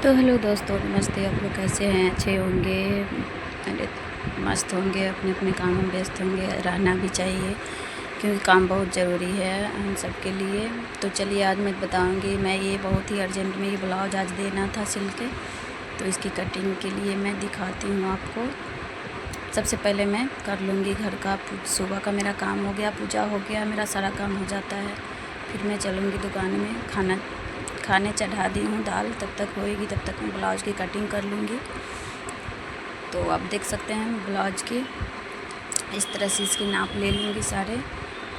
तो हेलो दोस्तों, नमस्ते। आप लोग कैसे हैं? अच्छे होंगे? अरे मस्त होंगे, अपने अपने काम में व्यस्त होंगे। रहना भी चाहिए क्योंकि काम बहुत ज़रूरी है हम सब के लिए। तो चलिए आज मैं बताऊंगी। मैं ये बहुत ही अर्जेंट में ये ब्लाउज आज देना था सिल के, तो इसकी कटिंग के लिए मैं दिखाती हूँ आपको। सबसे पहले मैं कर लूँगी घर का। सुबह का मेरा काम हो गया, पूजा हो गया, मेरा सारा काम हो जाता है। फिर मैं चलूँगी दुकान में, खाने चढ़ा दी हूँ दाल, तब तक होएगी, तब तक मैं ब्लाउज़ की कटिंग कर लूँगी। तो आप देख सकते हैं ब्लाउज की इस तरह से इसकी नाप ले लूँगी सारे।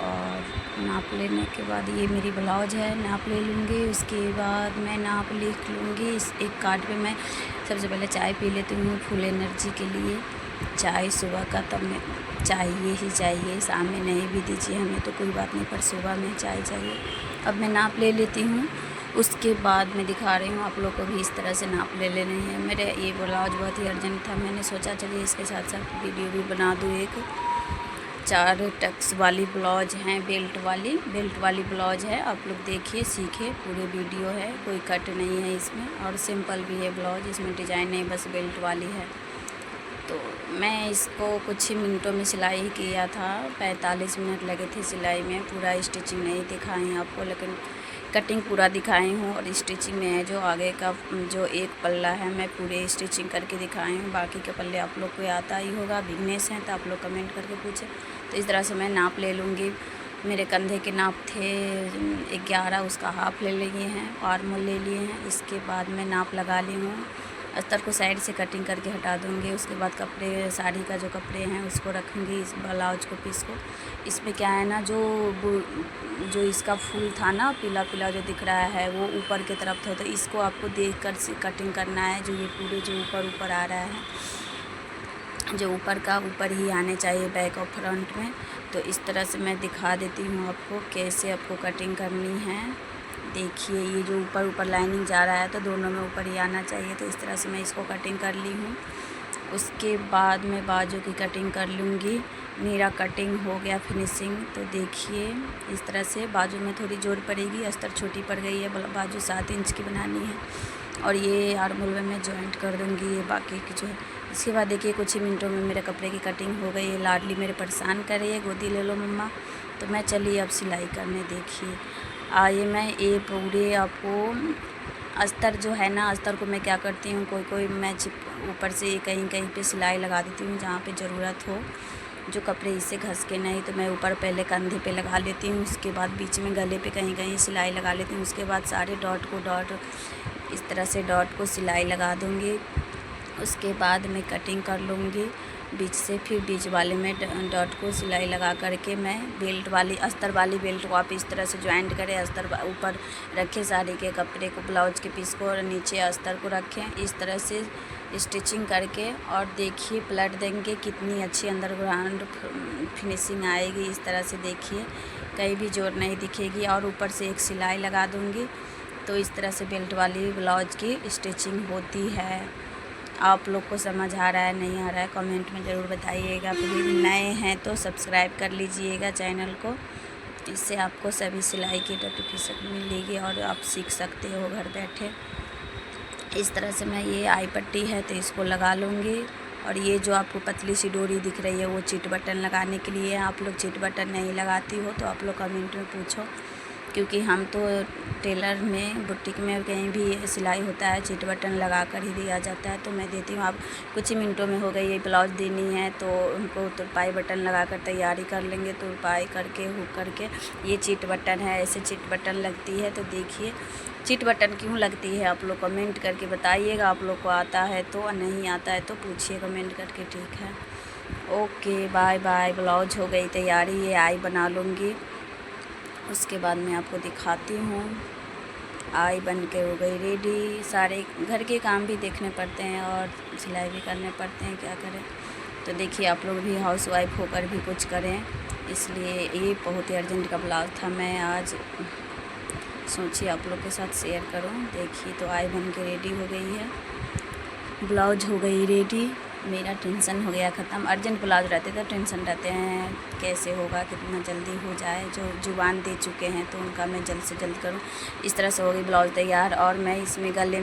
और नाप लेने के बाद ये मेरी ब्लाउज है, नाप ले लूँगी। उसके बाद मैं नाप लिख लूँगी। इस एक कार्ड पे मैं सबसे पहले चाय पी लेती हूँ फुल एनर्जी के लिए। चाय सुबह का तब में चाहिए ही चाहिए, शाम में नहीं भी दीजिए हमें तो कोई बात नहीं, पर सुबह में चाय चाहिए। अब मैं नाप ले लेती हूँ। उसके बाद मैं दिखा रही हूँ आप लोग को भी इस तरह से नाप ले लेने हैं। मेरे ये ब्लाउज बहुत ही अर्जेंट था, मैंने सोचा चलिए इसके साथ साथ वीडियो भी बना दूँ। एक 4 टक्स वाली ब्लाउज है, बेल्ट वाली ब्लाउज है। आप लोग देखिए, सीखिए, पूरे वीडियो है, कोई कट नहीं है इसमें और सिंपल भी है ब्लाउज, इसमें डिज़ाइन नहीं, बस बेल्ट वाली है। तो मैं इसको कुछ ही मिनटों में सिलाई किया था, 45 मिनट लगे थे सिलाई में। पूरा स्टिचिंग नहीं दिखाई आपको, लेकिन कटिंग पूरा दिखाई हूँ। और स्टिचिंग में है जो आगे का जो एक पल्ला है, मैं पूरे स्टिचिंग करके दिखाई हूँ। बाकी के पल्ले आप लोग को आता ही होगा, बिगनेस हैं तो आप लोग कमेंट करके पूछें। तो इस तरह से मैं नाप ले लूँगी। मेरे कंधे के नाप थे 11, उसका हाफ ले लिए हैं, आर्मोल ले लिए हैं। इसके बाद मैं नाप लगा ली हूँ। अस्तर को साइड से कटिंग करके हटा दूँगी। उसके बाद कपड़े, साड़ी का जो कपड़े हैं उसको रखूँगी, इस ब्लाउज को पीस को। इसमें क्या है ना, जो इसका फूल था ना, पीला पीला जो दिख रहा है, वो ऊपर की तरफ था। तो इसको आपको देख कर से कटिंग करना है। जो ये पूरे जो ऊपर आ रहा है, जो ऊपर का ऊपर ही आने चाहिए बैक और फ्रंट में। तो इस तरह से मैं दिखा देती हूँ आपको कैसे आपको कटिंग करनी है। देखिए ये जो ऊपर लाइनिंग जा रहा है तो दोनों में ऊपर ही आना चाहिए। तो इस तरह से मैं इसको कटिंग कर ली हूँ। उसके बाद मैं बाजू की कटिंग कर लूँगी। मेरा कटिंग हो गया फिनिशिंग। तो देखिए इस तरह से बाजू में थोड़ी जोड़ पड़ेगी, अस्तर छोटी पड़ गई है, बाजू 7 इंच की बनानी है। और ये आर्मोल में मैं जॉइंट कर दूँगी, ये बाकी की जो है। इसके बाद देखिए कुछ ही मिनटों में मेरे कपड़े की कटिंग हो गई है। लाडली मेरे परेशान कर रही है, गोदी ले लो मम्मा। तो मैं चलिए अब सिलाई करने। देखिए आइए, मैं ये पूरे आपको अस्तर जो है ना, अस्तर को मैं क्या करती हूँ, कोई मैं ऊपर से कहीं कहीं पे सिलाई लगा देती हूँ जहाँ पे ज़रूरत हो। जो कपड़े इससे घस के नहीं, तो मैं ऊपर पहले कंधे पे लगा लेती हूँ। उसके बाद बीच में गले पे कहीं कहीं सिलाई लगा लेती हूँ। उसके बाद सारे डॉट इस तरह से डॉट को सिलाई लगा दूँगी। उसके बाद मैं कटिंग कर लूँगी बीच से। फिर बीच वाले में डॉट को सिलाई लगा करके मैं बेल्ट वाली, अस्तर वाली बेल्ट को आप इस तरह से ज्वाइंट करें। अस्तर ऊपर रखें साड़ी के कपड़े को, ब्लाउज के पीस को, और नीचे अस्तर को रखें। इस तरह से स्टिचिंग करके और देखिए पलट देंगे, कितनी अच्छी अंडरग्राउंड फिनिशिंग आएगी। इस तरह से देखिए कहीं भी जोड़ नहीं दिखेगी। और ऊपर से एक सिलाई लगा दूँगी। तो इस तरह से बेल्ट वाली ब्लाउज की स्टिचिंग होती है। आप लोग को समझ आ रहा है नहीं आ रहा है कमेंट में ज़रूर बताइएगा। फिर नए हैं तो सब्सक्राइब कर लीजिएगा चैनल को, इससे आपको सभी सिलाई की नोटिफिकेशन मिलेगी और आप सीख सकते हो घर बैठे। इस तरह से मैं ये आई पट्टी है तो इसको लगा लूँगी। और ये जो आपको पतली सी डोरी दिख रही है वो चिट बटन लगाने के लिए। आप लोग चिट बटन नहीं लगाती हो तो आप लोग कमेंट में पूछो, क्योंकि हम तो टेलर में, बुटीक में कहीं भी सिलाई होता है चिट बटन लगा कर ही दिया जाता है। तो मैं देती हूँ। आप कुछ ही मिनटों में हो गई। ये ब्लाउज देनी है तो उनको तुरपाई बटन लगा कर तैयारी कर लेंगे। तुरपाई करके हुक करके ये चिट बटन है, ऐसे चिट बटन लगती है। तो देखिए चिट बटन क्यों लगती है आप लोग कमेंट करके बताइएगा। आप लोग को आता है तो, नहीं आता है तो पूछिए कमेंट करके, ठीक है। Okay bye bye. ब्लाउज हो गई तैयारी, ये आई बना लूँगी। उसके बाद मैं आपको दिखाती हूँ। आई बन के हो गई रेडी। सारे घर के काम भी देखने पड़ते हैं और सिलाई भी करने पड़ते हैं, क्या करें। तो देखिए आप लोग भी हाउस वाइफ होकर भी कुछ करें, इसलिए ये बहुत ही अर्जेंट का ब्लाउज था, मैं आज सोची आप लोग के साथ शेयर करूँ। देखिए तो आई बन के रेडी हो गई है, ब्लाउज हो गई रेडी। मेरा टेंशन हो गया ख़त्म। अर्जेंट ब्लाउज रहते तो टेंशन रहते हैं कैसे होगा, कितना जल्दी हो जाए। जो जुबान दे चुके हैं तो उनका मैं जल्द से जल्द करूं। इस तरह से हो गई ब्लाउज तैयार। और मैं इसमें गले